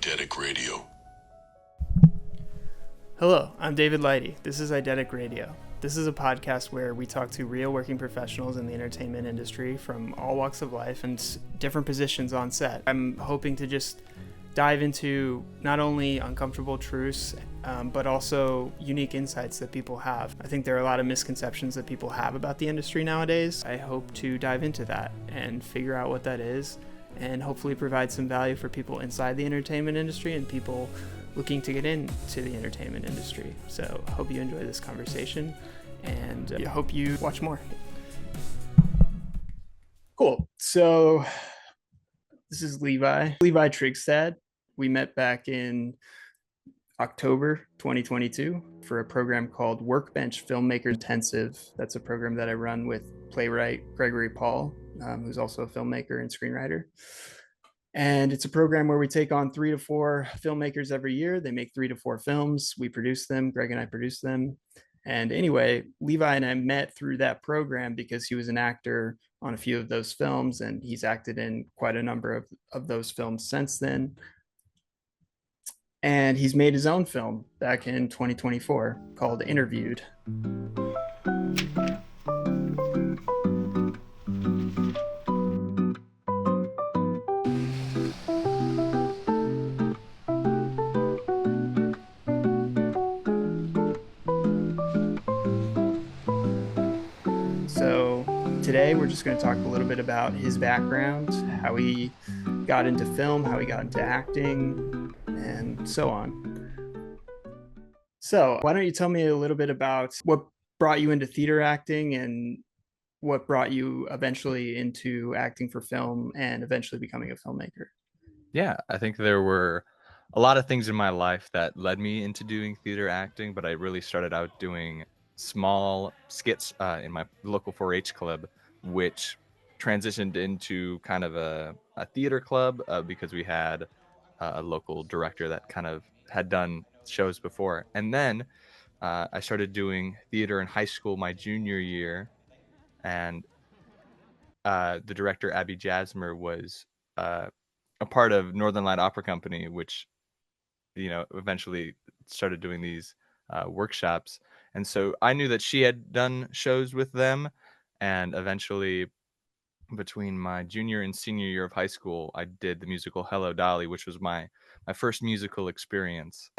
Eidetic Radio. Hello, I'm David Leidy. This is Eidetic Radio. This is a podcast where we talk to real working professionals in the entertainment industry from all walks of life and different positions on set. I'm hoping to just dive into not only uncomfortable truths, but also unique insights that people have. I think there are a lot of misconceptions that people have about the industry nowadays. I hope to dive into that and figure out what that is, and hopefully provide some value for people inside the entertainment industry and people looking to get into the entertainment industry. So I hope you enjoy this conversation, and I hope you watch more. Cool. So this is Levi Trygstad. We met back in October 2022 for a program called Workbench Filmmaker Intensive. That's a program that I run with playwright Gregory Paul, who's also a filmmaker and screenwriter. And it's a program where we take on 3 to 4 filmmakers every year. They make 3 to 4 films. We produce them. Greg and I produce them. And anyway, Levi and I met through that program because he was an actor on a few of those films, and he's acted in quite a number of those films since then. And he's made his own film back in 2024 called Interviewed. Today, we're just going to talk a little bit about his background, how he got into film, how he got into acting, and so on. So why don't you tell me a little bit about what brought you into theater acting and what brought you eventually into acting for film and eventually becoming a filmmaker? Yeah, I think there were a lot of things in my life that led me into doing theater acting, but I really started out doing small skits in my local 4-H club, which transitioned into kind of a theater club because we had a local director that kind of had done shows before. And then I started doing theater in high school my junior year, and the director, Abby Jasmer, was a part of Northern Light Opera Company, which, eventually started doing these workshops. And so I knew that she had done shows with them, and eventually between my junior and senior year of high school, I did the musical Hello Dolly, which was my first musical experience.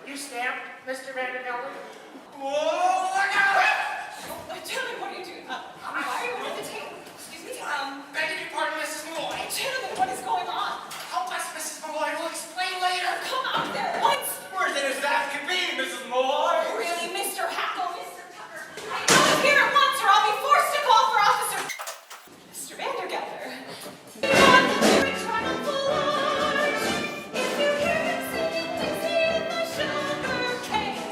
You stamped, Mr. Vandergelder? Whoa, look out! Tell me, what are you doing? Why are you at the table? Excuse me? Begging your pardon, Mrs. Malloy. Gentlemen, what is going on? Help us, Mrs. Malloy. We'll explain later. Come out there once! Where's it as that could be, Mrs. Malloy? Really, Mr. Hackle, Mr. Tucker? I am out of here at once, or I'll be forced to call for Officer... Mr. Vandergelder. On the lyrics run on full arch. If you hear him singing, it's in the sugar case.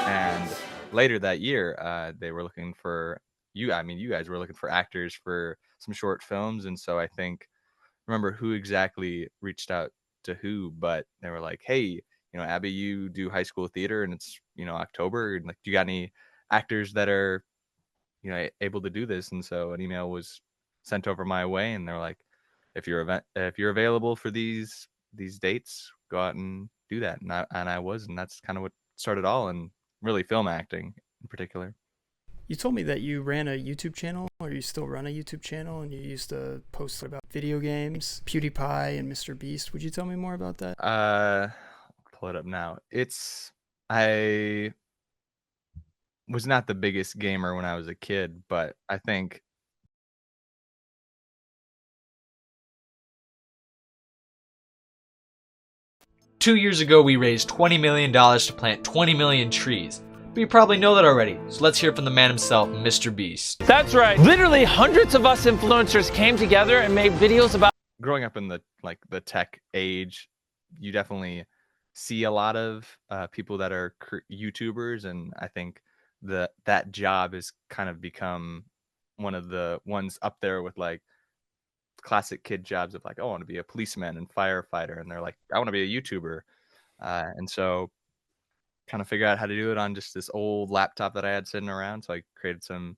And later that year, they were looking for you guys were looking for actors for some short films. And so I remember who exactly reached out to who, but they were like, hey, Abby, you do high school theater and it's, October, and like, do you got any actors that are, able to do this? And so an email was sent over my way, and they're like, if you're available for these dates, go out and do that. And I was, and that's kind of what started all, and really film acting in particular. You told me that you ran a YouTube channel, or you still run a YouTube channel, and you used to post about video games, PewDiePie and Mr. Beast. Would you tell me more about that? Pull it up now. I was not the biggest gamer when I was a kid, but I think Two years ago, we raised $20 million to plant 20 million trees. But you probably know that already, so let's hear from the man himself, Mr. Beast. That's right. Literally, hundreds of us influencers came together and made videos about... Growing up in the tech age, you definitely see a lot of people that are YouTubers, and I think that job has kind of become one of the ones up there with like classic kid jobs of like, oh, I want to be a policeman and firefighter, and they're like, I want to be a YouTuber, and so kind of figure out how to do it on just this old laptop that I had sitting around. So I created some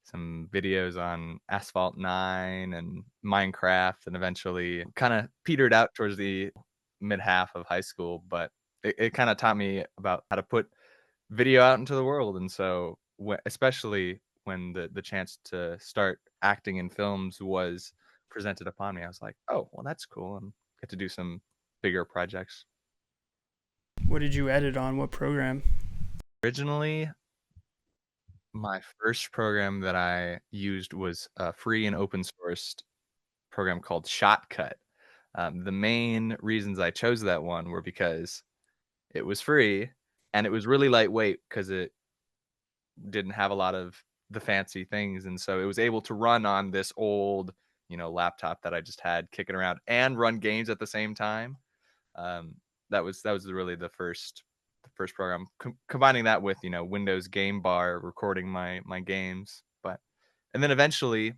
some videos on Asphalt 9 and Minecraft, and eventually kind of petered out towards the mid half of high school. But it kind of taught me about how to put video out into the world. And so, especially when the chance to start acting in films was presented upon me, I was like, oh, well, that's cool, and get to do some bigger projects. What did you edit on? What program? Originally, my first program that I used was a free and open sourced program called Shotcut. The main reasons I chose that one were because it was free and it was really lightweight because it didn't have a lot of the fancy things, and so it was able to run on this old, laptop that I just had kicking around and run games at the same time. That was really the first program, combining that with Windows Game Bar, recording my games. And then eventually,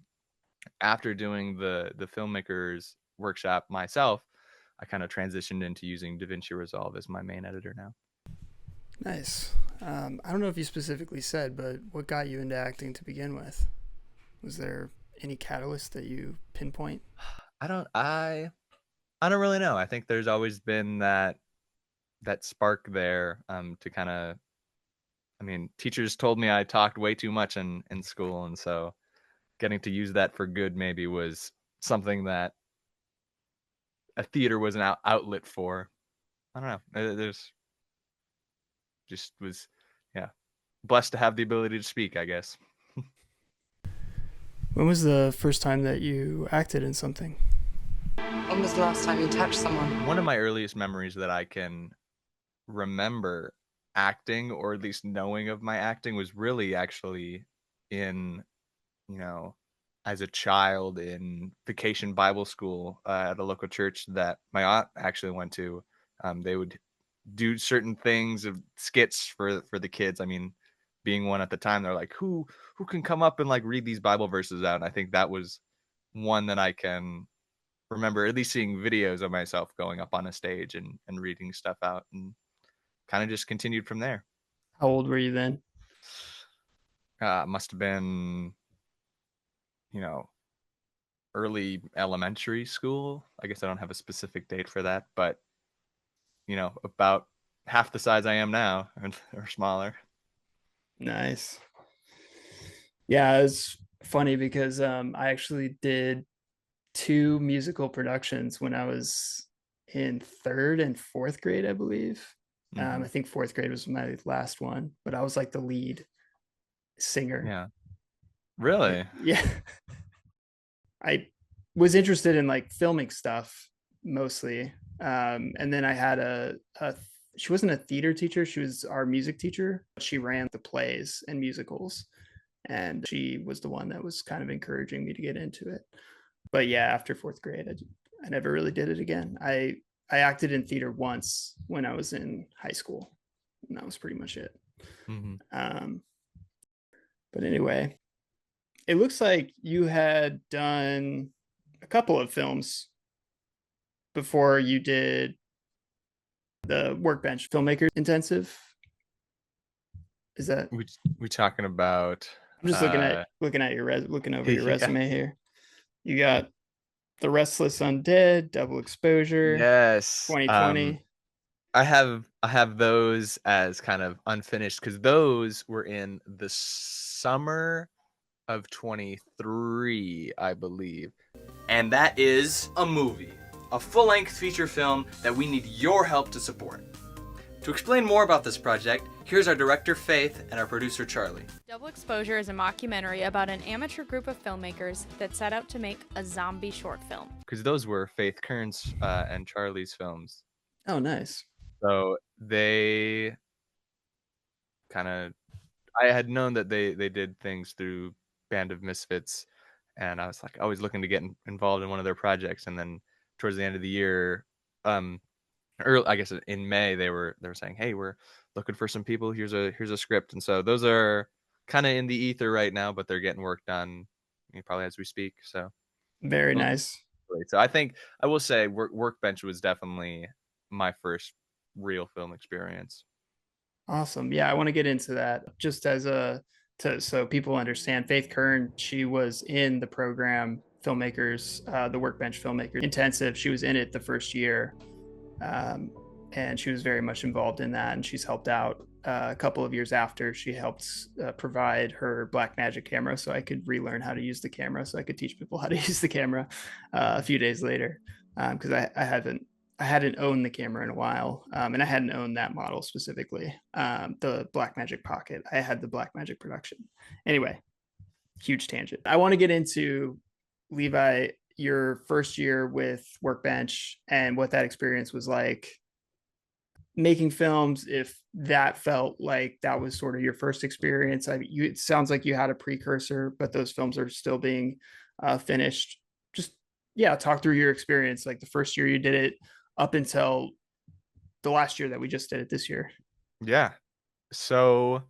after doing the filmmakers workshop myself, I kind of transitioned into using DaVinci Resolve as my main editor now. Nice. I don't know if you specifically said, but what got you into acting to begin with? Was there any catalyst that you pinpoint? I don't really know. I think there's always been that spark there, to kind of, teachers told me I talked way too much in school, and so getting to use that for good maybe was something that a theater was an outlet for. I don't know. There's just was, yeah, blessed to have the ability to speak, I guess. When was the first time that you acted in something? When was the last time you touched someone? One of my earliest memories that I can remember acting, or at least knowing of my acting, was really actually in, as a child in vacation Bible school at a local church that my aunt actually went to. They would do certain things of skits for the kids. Being one at the time, they're like, who can come up and like read these Bible verses out? And I think that was one that I can remember at least seeing videos of myself going up on a stage and reading stuff out, and kind of just continued from there. How old were you then? Must have been, early elementary school. I guess I don't have a specific date for that, but about half the size I am now, or smaller. Nice. Yeah, it's funny because I actually did 2 musical productions when I was in 3rd and 4th grade, I believe. I think 4th grade was my last one, but I was like the lead singer. Yeah. Really? Yeah. I was interested in like filming stuff mostly. And then I had she wasn't a theater teacher. She was our music teacher. She ran the plays and musicals, and she was the one that was kind of encouraging me to get into it. But yeah, after 4th grade, I never really did it again. I acted in theater once when I was in high school, and that was pretty much it. But anyway, it looks like you had done a couple of films before you did the Workbench Filmmaker Intensive. Is that we talking about? I'm just looking at your looking over your resume here. You got The Restless Undead, Double Exposure. Yes. 2020. I have those as kind of unfinished because those were in the summer of 23, I believe. And that is a movie, a full-length feature film that we need your help to support. To explain more about this project, here's our director Faith and our producer Charlie. Double Exposure is a mockumentary about an amateur group of filmmakers that set out to make a zombie short film. Because those were Faith Kern's and Charlie's films. Oh, nice. So they kind of, I had known that they did things through Band of Misfits, and I was like always looking to get involved in one of their projects. And then towards the end of the year, early, I guess in May, they were saying, hey, we're looking for some people. Here's a script. And so those are kind of in the ether right now, but they're getting worked on probably as we speak. So very nice. So I think I will say Workbench was definitely my first real film experience. Awesome. Yeah, I want to get into that. Just as a so people understand. Faith Kern, she was in the program Filmmakers, the Workbench Filmmaker Intensive. She was in it the first year, um, and she was very much involved in that. And she's helped out a couple of years after. She helped provide her Blackmagic camera, so I could relearn how to use the camera, so I could teach people how to use the camera a few days later, because I hadn't owned the camera in a while, and I hadn't owned that model specifically, the Blackmagic Pocket. I had the Blackmagic Production. Anyway, huge tangent. I want to get into, Levi, your first year with Workbench and what that experience was like making films, if that felt like that was sort of your first experience. It sounds like you had a precursor, but those films are still being finished. Just, yeah, talk through your experience, like the first year you did it up until the last year that we just did it this year. Yeah. So,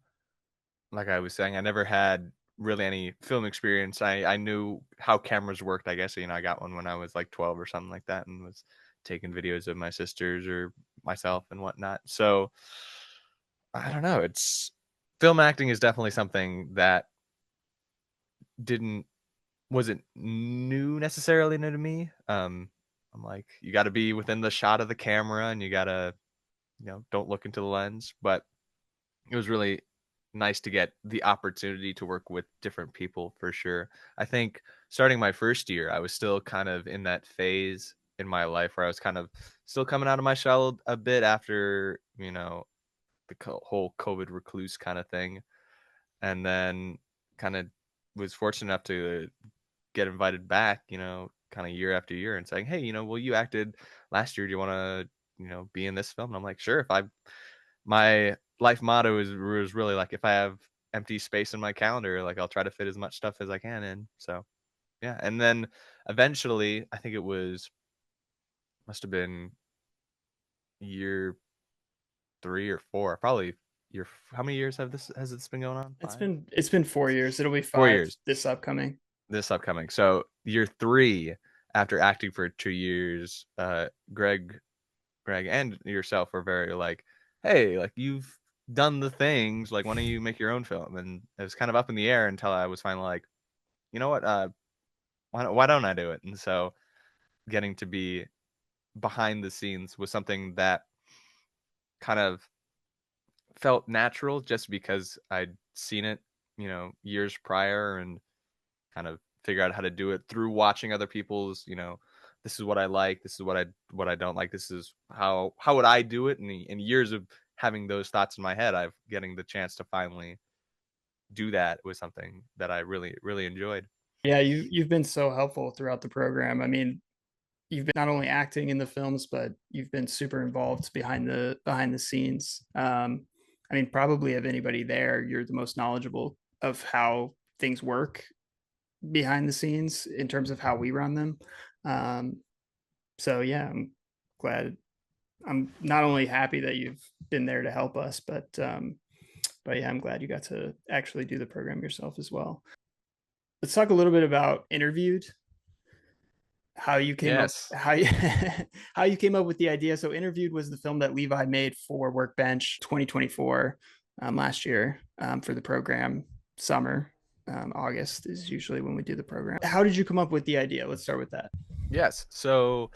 like I was saying, I never had really any film experience. I knew how cameras worked, I guess. I got one when I was like 12 or something like that, and was taking videos of my sisters or myself and whatnot. So I don't know. It's film acting is definitely something that wasn't necessarily new to me. I'm like, you got to be within the shot of the camera, and you got to, don't look into the lens. But it was really nice to get the opportunity to work with different people, for sure. I think starting my first year, I was still kind of in that phase in my life where I was kind of still coming out of my shell a bit after, the whole COVID recluse kind of thing. And then kind of was fortunate enough to get invited back, kind of year after year, and saying, hey, well, you acted last year. Do you want to, be in this film? And I'm like, sure. My life motto was really like, if I have empty space in my calendar, like I'll try to fit as much stuff as I can in. So yeah. And then eventually, I think must have been year 3 or 4, probably how many years has this been going on? 5? It's been 4 years. It'll be 4 5 years this upcoming. So year 3, after acting for 2 years, Greg and yourself were very like, hey, like, you've done the things, like, why don't you make your own film? And it was kind of up in the air until I was finally like, you know what, why don't I do it? And so getting to be behind the scenes was something that kind of felt natural, just because I'd seen it, years prior, and kind of figure out how to do it through watching other people's, this is what I like, this is what I don't like, this is how would I do it. And years of having those thoughts in my head, I've getting the chance to finally do that was something that I really, really enjoyed. Yeah, you've been so helpful throughout the program. I mean, you've been not only acting in the films, but you've been super involved behind the scenes. I mean, probably of anybody there, you're the most knowledgeable of how things work behind the scenes in terms of how we run them. So yeah, I'm not only happy that you've been there to help us, but yeah, I'm glad you got to actually do the program yourself as well. Let's talk a little bit about Interviewed. How you came Yes. up, how you came up with the idea. So Interviewed was the film that Levi made for Workbench 2024, last year, for the program. Summer, August is usually when we do the program. How did you come up with the idea? Let's start with that. Yes. So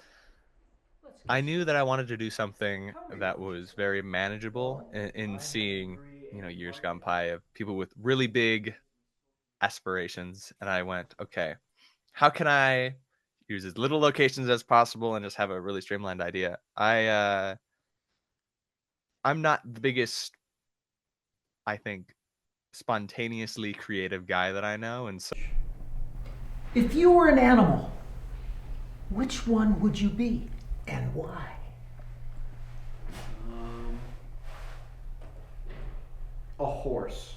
I knew that I wanted to do something that was very manageable in seeing, years gone by of people with really big aspirations. And I went, okay, how can I use as little locations as possible and just have a really streamlined idea? I'm not the biggest, I think, spontaneously creative guy that I know. And so If you were an animal, which one would you be and why? A horse.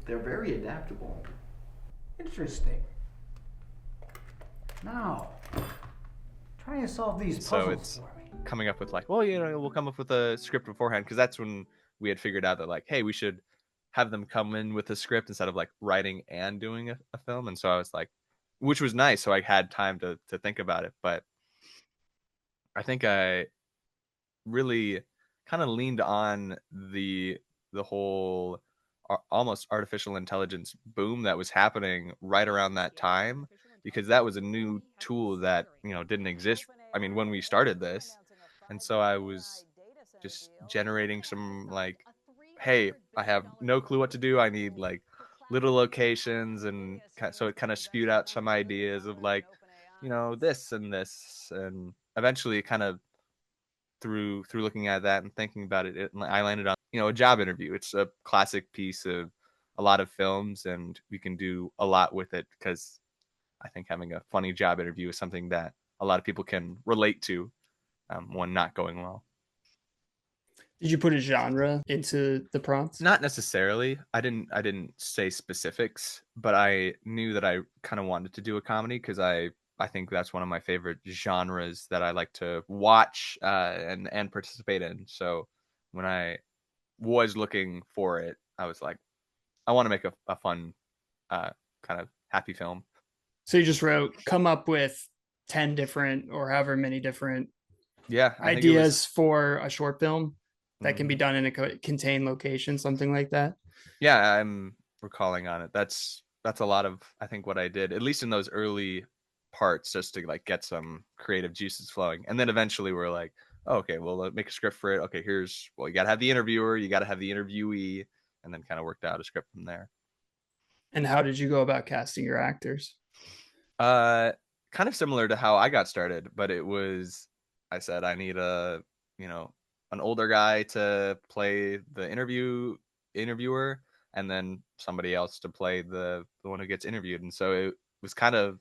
They're very adaptable. Interesting. Now, try and solve these puzzles so it's for me. coming up with like, well, we'll come up with a script beforehand, because that's when we had figured out that, like, hey, we should have them come in with a script instead of like writing and doing a film. And so I was like, which was nice, so I had time to think about it. But I think I really kind of leaned on the whole almost artificial intelligence boom that was happening right around that time, because that was a new tool that, you know, didn't exist. I mean, when we started this. And so I was just generating some like, hey, I have no clue what to do. I need like little locations, and so it kind of spewed out some ideas of like, you know, this and this, and eventually kind of through looking at that and thinking about it, I landed on, you know, a job interview. It's a classic piece of a lot of films, and we can do a lot with it because I think having a funny job interview is something that a lot of people can relate to when not going well. Did you put a genre into the prompts? Not necessarily. I didn't say specifics, but I knew that I kind of wanted to do a comedy because I think that's one of my favorite genres that I like to watch and participate in. So when I was looking for it, I was like, I want to make a fun, kind of happy film. So you just wrote, come up with 10 different or however many different ideas for a short film that can be done in a contained location, something like that. Yeah, I'm recalling on it. That's a lot of, I think, what I did, at least in those early parts, just to like get some creative juices flowing. And then eventually we're like, oh, okay, well, make a script for it. Okay, you got to have the interviewer, you got to have the interviewee, and then kind of worked out a script from there. And how did you go about casting your actors? Kind of similar to how I got started, but I said, I need an older guy to play the interviewer, and then somebody else to play the one who gets interviewed. And so it was kind of,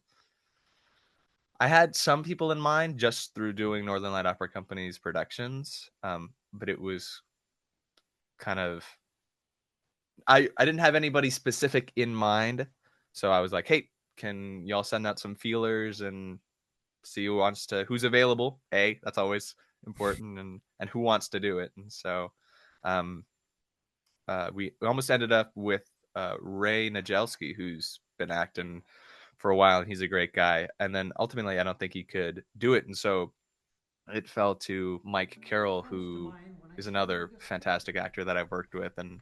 I had some people in mind just through doing Northern Light Opera Company's productions, but it was kind of, I didn't have anybody specific in mind. So I was like, hey, can y'all send out some feelers and see who's available? That's always important, and who wants to do it. And so we almost ended up with Ray Najelski, who's been acting for a while, and he's a great guy. And then ultimately I don't think he could do it, and so it fell to Mike Carroll, who is another fantastic actor that I've worked with. And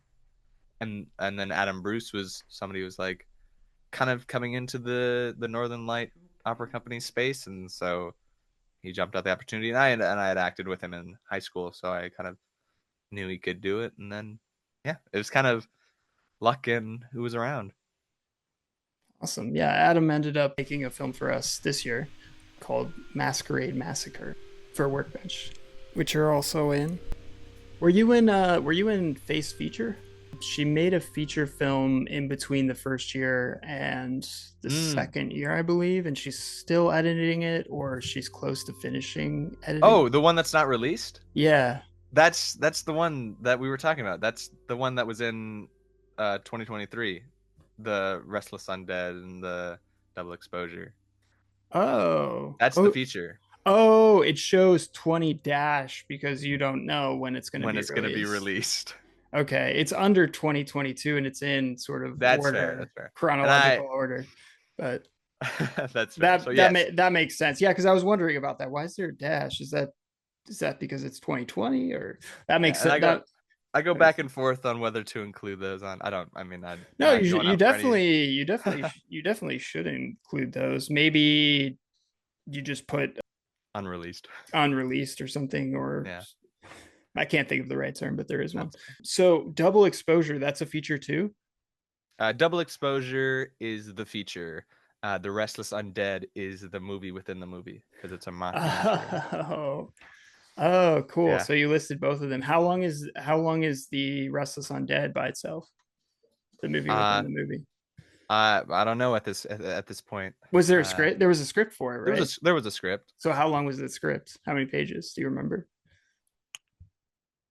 then Adam Bruce was somebody who was like kind of coming into the Northern Light Opera Company space, and so he jumped at the opportunity, and I had acted with him in high school, so I kind of knew he could do it. And then it was kind of luck and who was around. Awesome. Yeah, Adam ended up making a film for us this year called Masquerade Massacre for Workbench, which you're also in. Were you in Face Feature? She made a feature film in between the first year and the second year, I believe, and she's still editing it, or she's close to finishing editing. Oh, the one that's not released? Yeah. That's the one that we were talking about. That's the one that was in 2023. The Restless Undead and the Double Exposure. Oh. That's the feature. Oh, it shows 20 because you don't know when it's going to be released. Okay, it's under 2022 and it's in sort of that's order, fair. chronological order. But that's fair. That makes sense. Yeah, because I was wondering about that. Why is there a dash? Is that because it's 2020, or that makes sense? I go back and forth on whether to include those on. You definitely should include those. Maybe you just put unreleased or something, or I can't think of the right term, but there is one. So Double Exposure, that's a feature too? Double Exposure is the feature. The Restless Undead is the movie within the movie, because it's a mockumentary. Oh, cool. Yeah. So you listed both of them. How long is the Restless Undead by itself? The movie within the movie. I don't know at this point. Was there a script? There was a script for it, right? There was a script. So how long was the script? How many pages? Do you remember?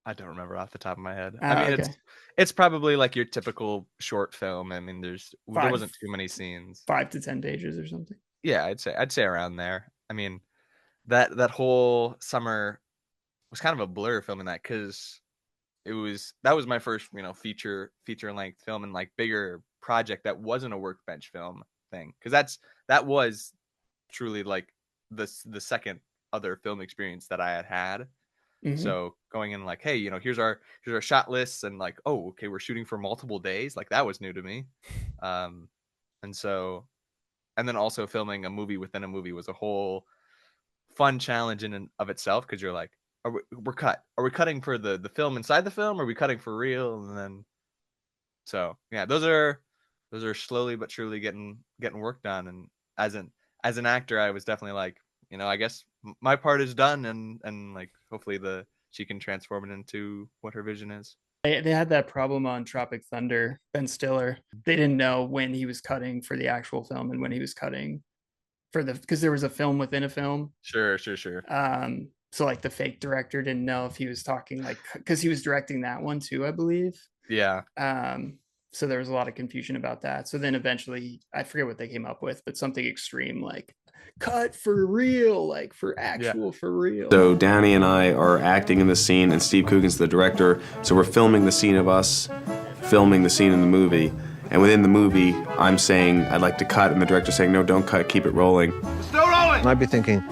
I don't remember off the top of my head. Okay. It's probably like your typical short film. I mean, there wasn't too many scenes. 5 to 10 pages or something. Yeah, I'd say around there. I mean, that whole summer was kind of a blur filming that, because that was my first feature length film and like bigger project that wasn't a Workbench film thing, because that was truly like the second other film experience that I had. So going in like, hey, here's our shot lists, and like, oh, okay, we're shooting for multiple days. Like that was new to me. And then also filming a movie within a movie was a whole fun challenge in and of itself, because you're like, are we cutting for the film inside the film, or are we cutting for real? And then so yeah, those are slowly but surely getting work done. And as an actor, I was definitely like, I guess my part is done, and like hopefully she can transform it into what her vision is. They had that problem on Tropic Thunder. Ben Stiller, they didn't know when he was cutting for the actual film and when he was cutting for because there was a film within a film. Sure. So like the fake director didn't know if he was talking like, because he was directing that one too, I believe. Yeah. So there was a lot of confusion about that. So then eventually, I forget what they came up with, but something extreme like cut for real, like for actual for real. So Danny and I are acting in the scene, and Steve Coogan's the director. So we're filming the scene of us filming the scene in the movie. And within the movie, I'm saying I'd like to cut, and the director's saying, no, don't cut, keep it rolling. Still rolling! And I'd be thinking,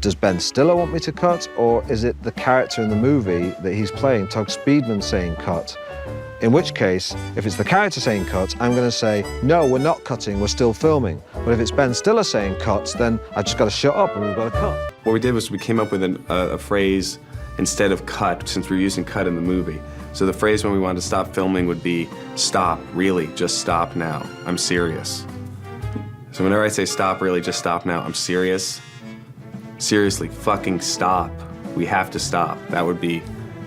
does Ben Stiller want me to cut, or is it the character in the movie that he's playing, Tug Speedman, saying cut? In which case, if it's the character saying cut, I'm going to say, no, we're not cutting, we're still filming. But if it's Ben Stiller saying cut, then I've just got to shut up and we've got to cut. What we did was we came up with a phrase instead of cut, since we're using cut in the movie. So the phrase when we wanted to stop filming would be, stop, really, just stop now, I'm serious. So whenever I say stop, really, just stop now, I'm serious, seriously, fucking stop. We have to stop. That would be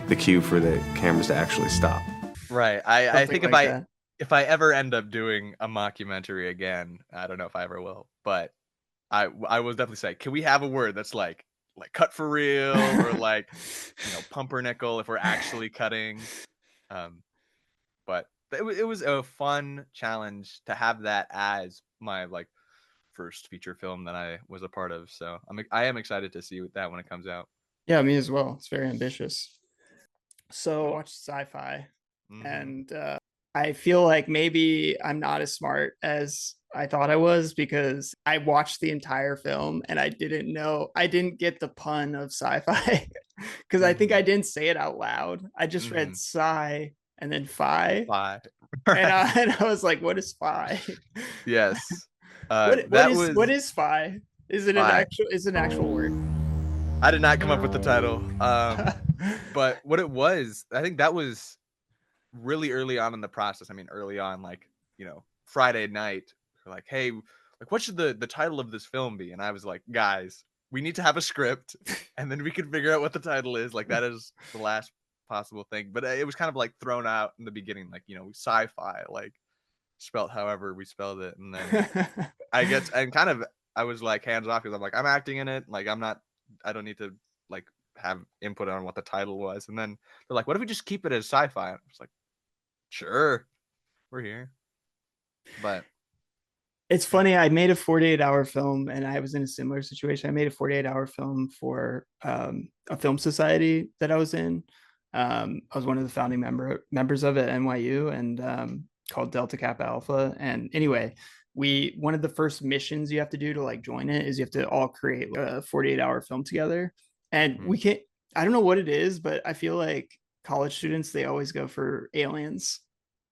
the cue for the cameras to actually stop. Right. I think if I ever end up doing a mockumentary again, I don't know if I ever will, but I will definitely say, can we have a word that's like cut for real, or like, pumpernickel if we're actually cutting. But it was a fun challenge to have that as my like first feature film that I was a part of. So I am excited to see that when it comes out. Yeah, me as well. It's very ambitious. So I watched Sci-Fi, and I feel like maybe I'm not as smart as I thought I was, because I watched the entire film and I didn't get the pun of sci-fi, because I think I didn't say it out loud. I just read Sigh and then Figh. And I was like, what is Figh? Yes. What is Figh? Is it an actual word? I did not come up with the title. But what it was, I think that was really early on in the process. I mean, early on, like, Friday night, we're like, hey, like, what should the title of this film be? And I was like, guys, we need to have a script, and then we can figure out what the title is. Like, that is the last possible thing. But it was kind of like thrown out in the beginning, like, sci-fi, like spelt however we spelled it. And then I was like hands off, because I'm like, I'm acting in it. Like, I don't need to like have input on what the title was. And then they're like, what if we just keep it as sci-fi? I was like, sure, we're here. But it's funny, I made a 48-hour film, and I was in a similar situation. I made a 48-hour film for a film society that I was in. I was one of the founding members of it at NYU, and called Delta Kappa Alpha. And anyway, one of the first missions you have to do to like join it is you have to all create a 48-hour film together. And we can't, I don't know what it is, but I feel like college students, they always go for aliens.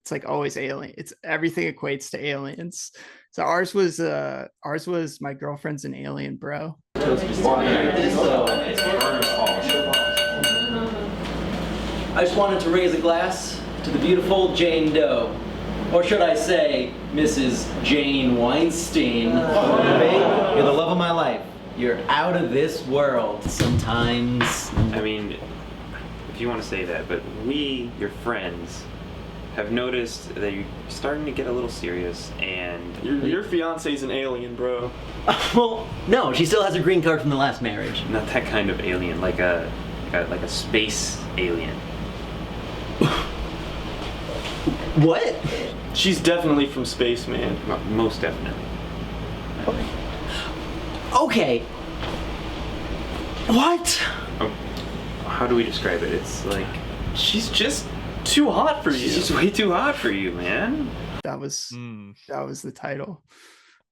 It's like always alien. It's everything equates to aliens. So ours was my girlfriend's an alien, bro. I just wanted to raise a glass to the beautiful Jane Doe. Or should I say, Mrs. Jane Weinstein. Babe, you're the love of my life. You're out of this world. Sometimes. I mean, if you want to say that, but we, your friends, have noticed that you're starting to get a little serious, and your fiance's an alien, bro. Well, no, she still has a green card from the last marriage. Not that kind of alien, like a space alien. What? She's definitely from space, man. Most definitely. Okay. What? Oh, how do we describe it? It's like she's just too hot for you. She's way too hot for you, man. That was the title.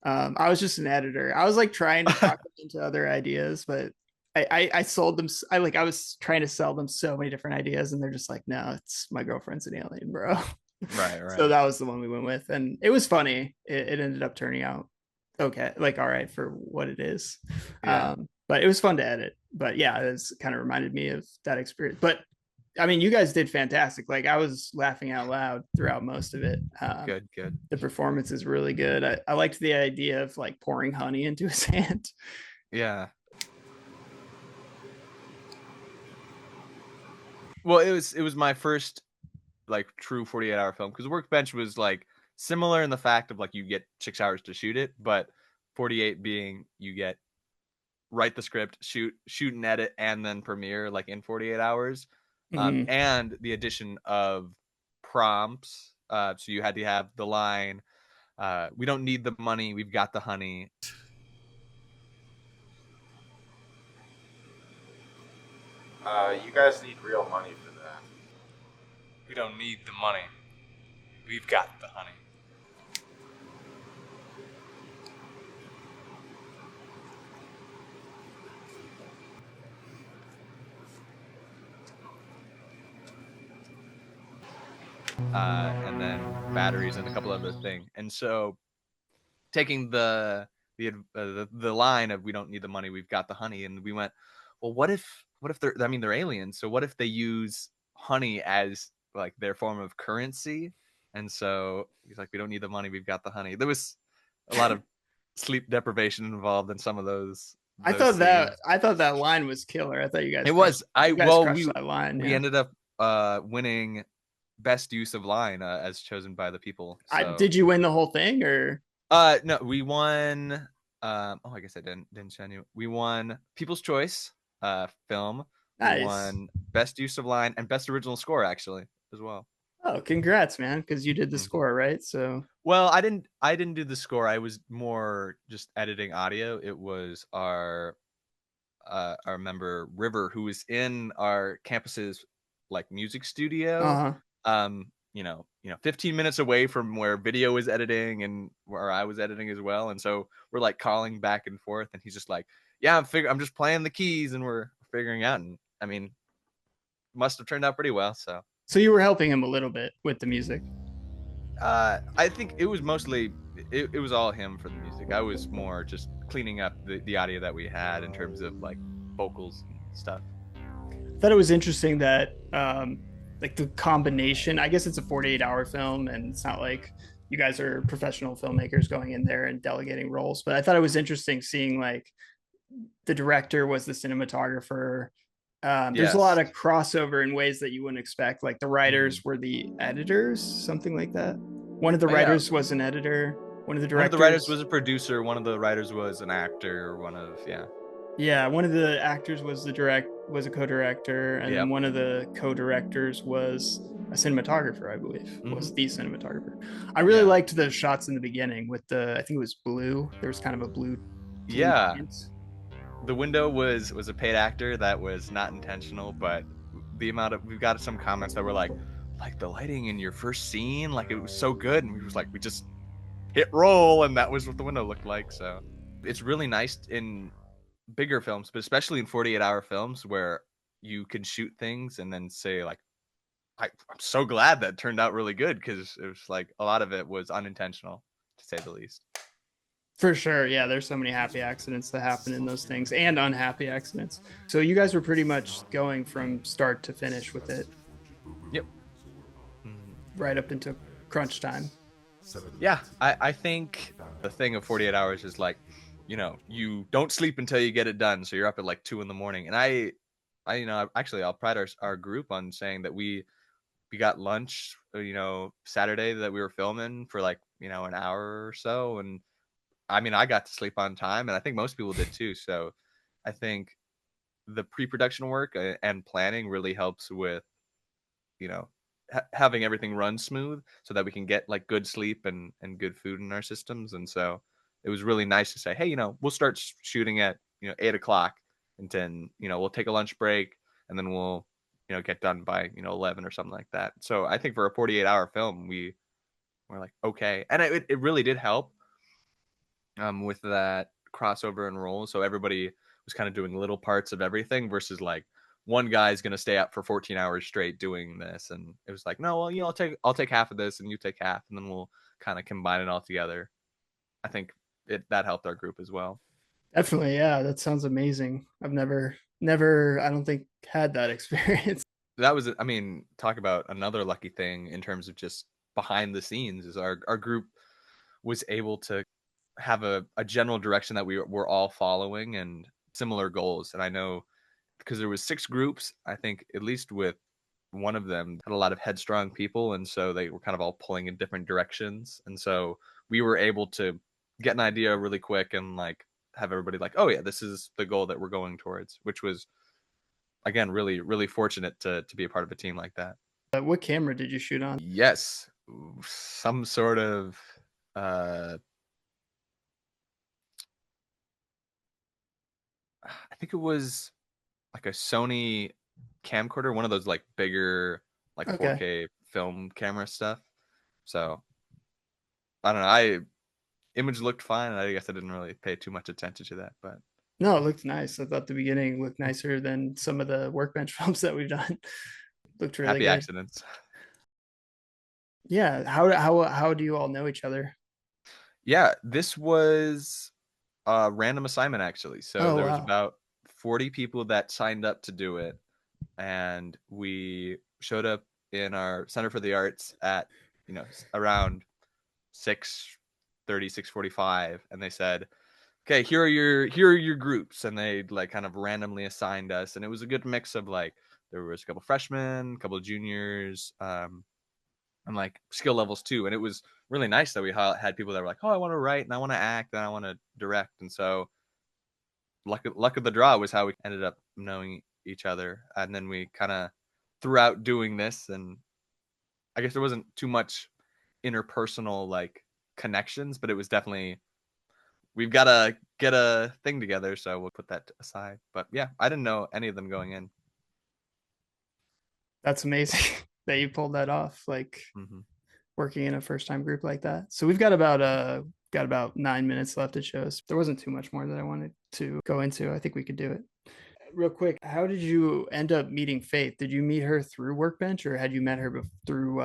I was just an editor. I was like trying to talk into other ideas, but I sold them. I was trying to sell them so many different ideas, and they're just like, no, it's my girlfriend's an alien, bro. Right. So that was the one we went with, and it was funny. It ended up turning out okay, like all right for what it is. Yeah. But it was fun to edit. But yeah, it's kind of reminded me of that experience. But I mean, you guys did fantastic. Like I was laughing out loud throughout most of it. Good. The performance is really good. I liked the idea of like pouring honey into his hand. Yeah. Well, it was my first like true 48-hour film, because Workbench was like similar in the fact of like you get 6 hours to shoot it, but 48 being you get write the script, shoot and edit, and then premiere like in 48 hours. And the addition of prompts. So you had to have the line, we don't need the money, we've got the honey. You guys need real money for that. We don't need the money, we've got the honey. And then batteries and a couple other things. And so taking the line of we don't need the money, we've got the honey, and we went, well, what if they're aliens, so what if they use honey as like their form of currency? And so he's like, we don't need the money, we've got the honey. There was a lot of sleep deprivation involved in some of those. I thought that line was killer. I thought you guys. That line. We Yeah. ended up winning best use of line as chosen by the people. So. Did you win the whole thing or? No, we won. I guess I didn't show you. We won People's Choice film. Nice. We won best use of line and best original score actually as well. Oh, congrats, man! Because you did the score, right? So. Well, I didn't do the score. I was more just editing audio. It was our member River, who was in our campus's like music studio. 15 minutes away from where video is editing and where I was editing as well. And so we're like calling back and forth, and he's just like, yeah, I'm just playing the keys and we're figuring out. And I mean, must have turned out pretty well. So you were helping him a little bit with the music. I think it was mostly, it was all him for the music. I was more just cleaning up the audio that we had in terms of like vocals and stuff. I thought it was interesting that like the combination, I guess it's a 48-hour film and it's not like you guys are professional filmmakers going in there and delegating roles, but I thought it was interesting seeing like the director was the cinematographer. There's a lot of crossover in ways that you wouldn't expect. Like the writers were the editors, something like that. One of the writers was an editor. One of the directors. One of the writers was a producer. One of the writers was an actor. Yeah, one of the actors was a co-director, and then one of the co-directors was a cinematographer, I believe. Was the cinematographer. I really liked the shots in the beginning with I think it was blue. There was kind of a blue. Yeah. The window was a paid actor. That was not intentional, but we've got some comments that were like the lighting in your first scene, like it was so good, and we just hit roll, and that was what the window looked like. So it's really nice in bigger films, but especially in 48-hour films where you can shoot things and then say like, I'm so glad that turned out really good, because it was like a lot of it was unintentional, to say the least. For sure. Yeah, there's so many happy accidents that happen in those things, and unhappy accidents. So you guys were pretty much going from start to finish with it. Yep. Right up into crunch time. Yeah, I think the thing of 48 hours is like, you don't sleep until you get it done. So you're up at like 2 a.m. And I'll pride our group on saying that we got lunch, Saturday that we were filming for like, an hour or so. And I mean, I got to sleep on time, and I think most people did too. So I think the pre-production work and planning really helps with, having everything run smooth so that we can get like good sleep and good food in our systems. And so it was really nice to say, hey, we'll start shooting at, 8 o'clock, and then, we'll take a lunch break, and then we'll, get done by, 11 or something like that. So I think for a 48-hour film, we're like, okay. And it really did help with that crossover and roll. So everybody was kind of doing little parts of everything versus like one guy's going to stay up for 14 hours straight doing this. And it was like, no, well, I'll take half of this and you take half, and then we'll kind of combine it all together. I think that helped our group as well. Definitely, yeah. That sounds amazing. I've never, I don't think had that experience. That was, I mean, talk about another lucky thing in terms of just behind the scenes is our group was able to have a general direction that we were all following and similar goals. And I know because there was 6 groups, I think at least with one of them had a lot of headstrong people, and so they were kind of all pulling in different directions, and so we were able to get an idea really quick and like have everybody like, oh yeah, this is the goal that we're going towards, which was again really, really fortunate to be a part of a team like that. What camera did you shoot on? Yes, some sort of I think it was like a Sony camcorder, one of those like bigger like 4K film camera stuff. So I don't know. Image looked fine, and I guess I didn't really pay too much attention to that, but no, it looked nice. I thought the beginning looked nicer than some of the Workbench films that we've done. Looked really happy good. Accidents. Yeah. How do you all know each other? Yeah, this was a random assignment actually. So there was about 40 people that signed up to do it, and we showed up in our Center for the Arts at around 6:30, 6:45, and they said, okay, here are your groups, and they like kind of randomly assigned us, and it was a good mix of like there was a couple freshmen, a couple of juniors, and like skill levels too. And it was really nice that we had people that were like, oh, I want to write and I want to act and I want to direct. And so luck of the draw was how we ended up knowing each other. And then we kind of throughout doing this, and I guess there wasn't too much interpersonal like connections, but it was definitely, we've got to get a thing together, so we'll put that aside. But yeah, I didn't know any of them going in. That's amazing that you pulled that off, like working in a first time group like that. So we've got about 9 minutes left to show us. There wasn't too much more that I wanted to go into. I think we could do it. Real quick, how did you end up meeting Faith? Did you meet her through Workbench, or had you met her through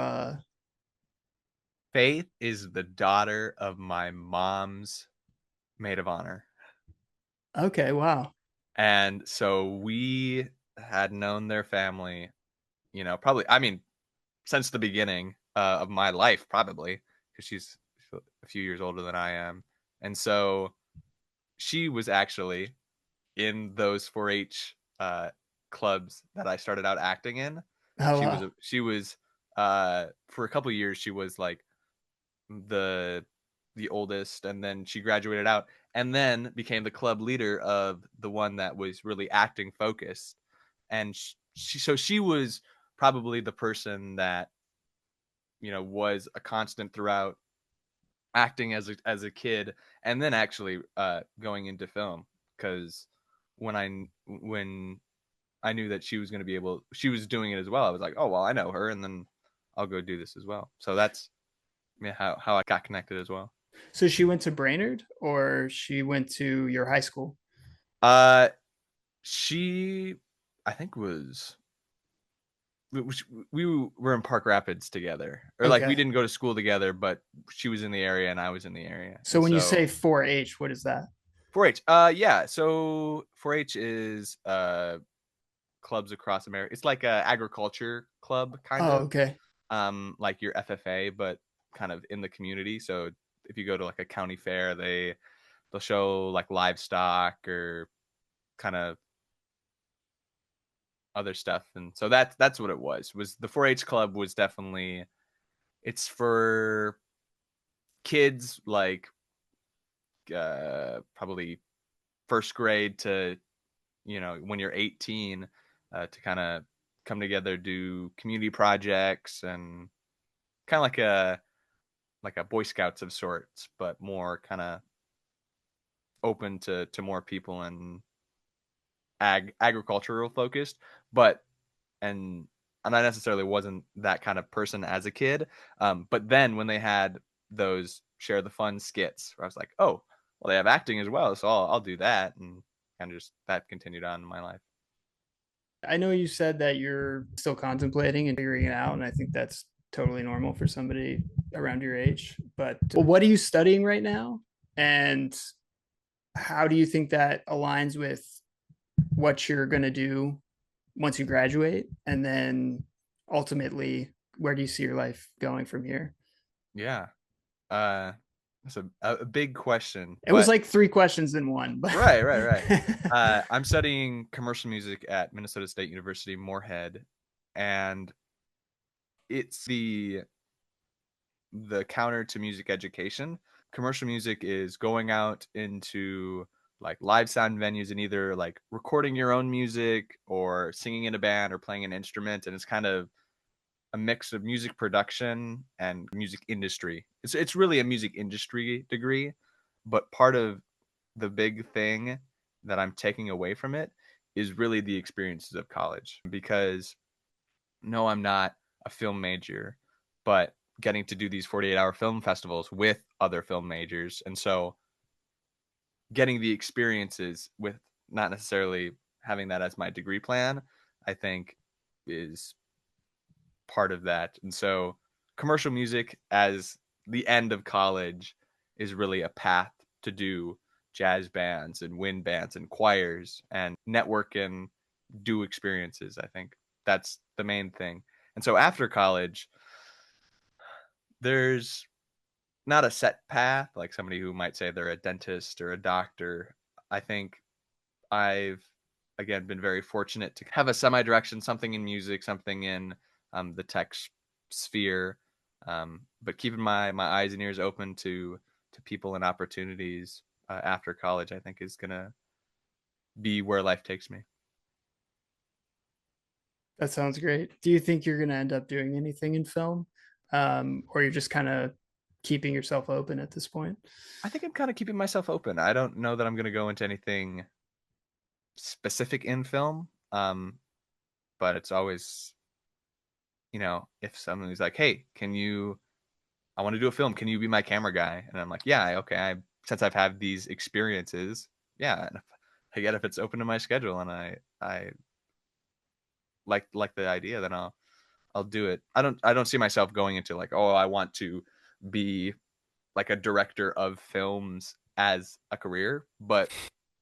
Faith is the daughter of my mom's maid of honor. Okay, wow. And so we had known their family, probably, I mean, since the beginning of my life, probably, because she's a few years older than I am. And so she was actually in those 4-H clubs that I started out acting in. Oh, she was for a couple of years, she was like the oldest, and then she graduated out and then became the club leader of the one that was really acting focused. And she was probably the person that was a constant throughout acting as a kid, and then actually going into film, because when I knew that she was doing it as well, I was like, oh well, I know her, and then I'll go do this as well. So that's how I got connected as well. So she went to Brainerd, or she went to your high school? She, I think, was, we were in Park Rapids together, or like we didn't go to school together, but she was in the area and I was in the area. So when you say 4-H, what is that? 4-H, yeah. So 4-H is clubs across America. It's like a agriculture club kind of. Okay. Like your FFA, but kind of in the community. So if you go to like a county fair, they'll show like livestock or kind of other stuff. And so that's what it was the 4-H club was definitely, it's for kids like probably first grade to when you're 18, to kind of come together, do community projects, and kind of like a Boy Scouts of sorts, but more kind of open to more people and agricultural focused. And I necessarily wasn't that kind of person as a kid, but then when they had those share the fun skits, where I was like, oh well, they have acting as well, so I'll do that. And kind of just that continued on in my life. I know you said that you're still contemplating and figuring it out, and I think that's totally normal for somebody around your age. But what are you studying right now? And how do you think that aligns with what you're going to do once you graduate? And then ultimately, where do you see your life going from here? Yeah. That's a big question. It was like 3 questions in one. But Right. I'm studying commercial music at Minnesota State University, Moorhead, and it's the counter to music education. Commercial music is going out into like live sound venues and either like recording your own music or singing in a band or playing an instrument, and it's kind of a mix of music production and music industry. It's really a music industry degree, but part of the big thing that I'm taking away from it is really the experiences of college, because no, I'm not a film major, but getting to do these 48-hour film festivals with other film majors. And so getting the experiences with not necessarily having that as my degree plan, I think is part of that. And so commercial music as the end of college is really a path to do jazz bands and wind bands and choirs and network and do experiences. I think that's the main thing. And so after college, there's not a set path like somebody who might say they're a dentist or a doctor. I think I've, again, been very fortunate to have a semi-direction, something in music, something in the tech sphere, but keeping my eyes and ears open to people and opportunities after college, I think is going to be where life takes me. That sounds great. Do you think you're going to end up doing anything in film? Or you're just kind of keeping yourself open at this point? I think I'm kind of keeping myself open. I don't know that I'm going to go into anything specific in film, but it's always, if somebody's like, hey, I want to do a film, can you be my camera guy? And I'm like, yeah, okay. Since I've had these experiences, yeah. And if it's open to my schedule and I like the idea, then I'll do it. I don't see myself going into like, oh, I want to be like a director of films as a career, but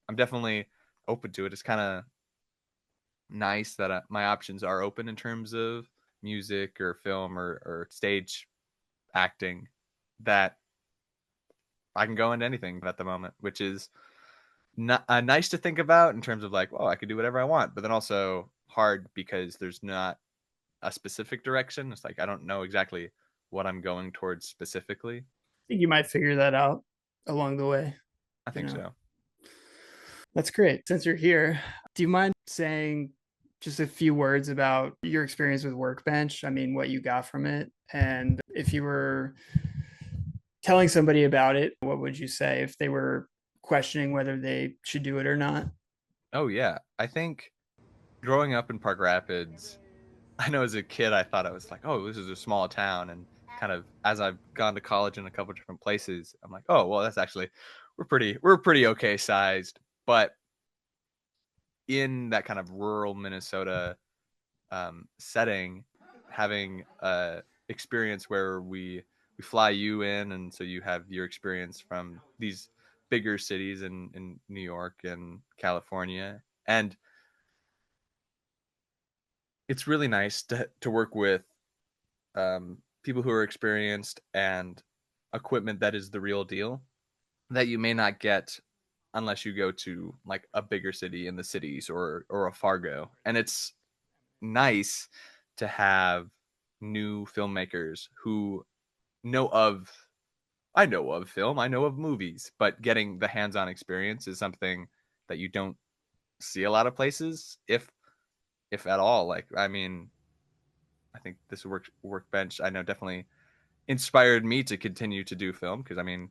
I'm definitely open to it. It's kind of nice that my options are open in terms of music or film or stage acting, that I can go into anything at the moment, which is not nice to think about in terms of like, oh, I could do whatever I want, but then also hard because there's not a specific direction. It's like I don't know exactly what I'm going towards specifically. I think you might figure that out along the way. I think so. That's great. Since you're here, do you mind saying just a few words about your experience with Workbench? I mean, what you got from it, and if you were telling somebody about it, what would you say if they were questioning whether they should do it or not? Oh yeah, I think growing up in Park Rapids, I know as a kid I thought I was like, oh, this is a small town, and kind of as I've gone to college in a couple different places, I'm like, oh, well, that's actually we're pretty okay sized. But in that kind of rural Minnesota setting, having a experience where we fly you in, and so you have your experience from these bigger cities in New York and California, and it's really nice to work with people who are experienced and equipment that is the real deal that you may not get unless you go to like a bigger city in the cities or a Fargo. And it's nice to have new filmmakers who I know of film, I know of movies, but getting the hands-on experience is something that you don't see a lot of places, if at all. Like, I mean, I think this Workbench, I know, definitely inspired me to continue to do film, because I mean,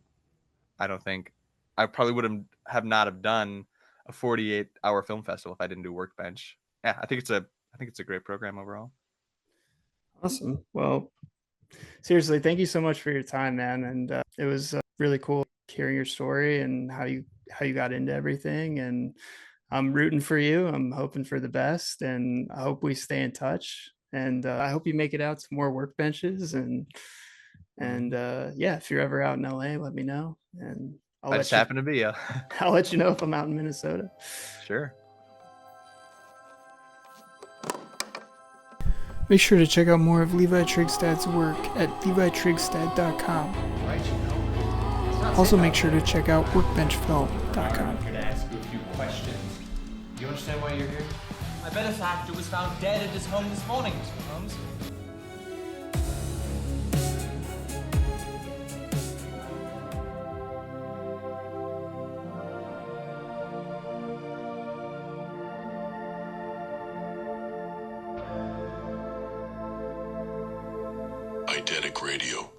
I don't think I probably would have not have done a 48-hour film festival if I didn't do Workbench. Yeah, I think it's a great program overall. Awesome. Well, seriously, thank you so much for your time, man. And it was really cool hearing your story and how you got into everything. And I'm rooting for you. I'm hoping for the best, and I hope we stay in touch. And I hope you make it out to more workbenches. And yeah, if you're ever out in LA, let me know. And I just happen to be. I'll let you know if I'm out in Minnesota. Sure. Make sure to check out more of Levi Trygstad's work at levitrygstad.com. Also, make sure to check out workbenchfilm.com. I'm here to ask you a few questions. Do you understand why you're here? My benefactor was found dead at his home this morning, Mr. Holmes. Eidetic Radio.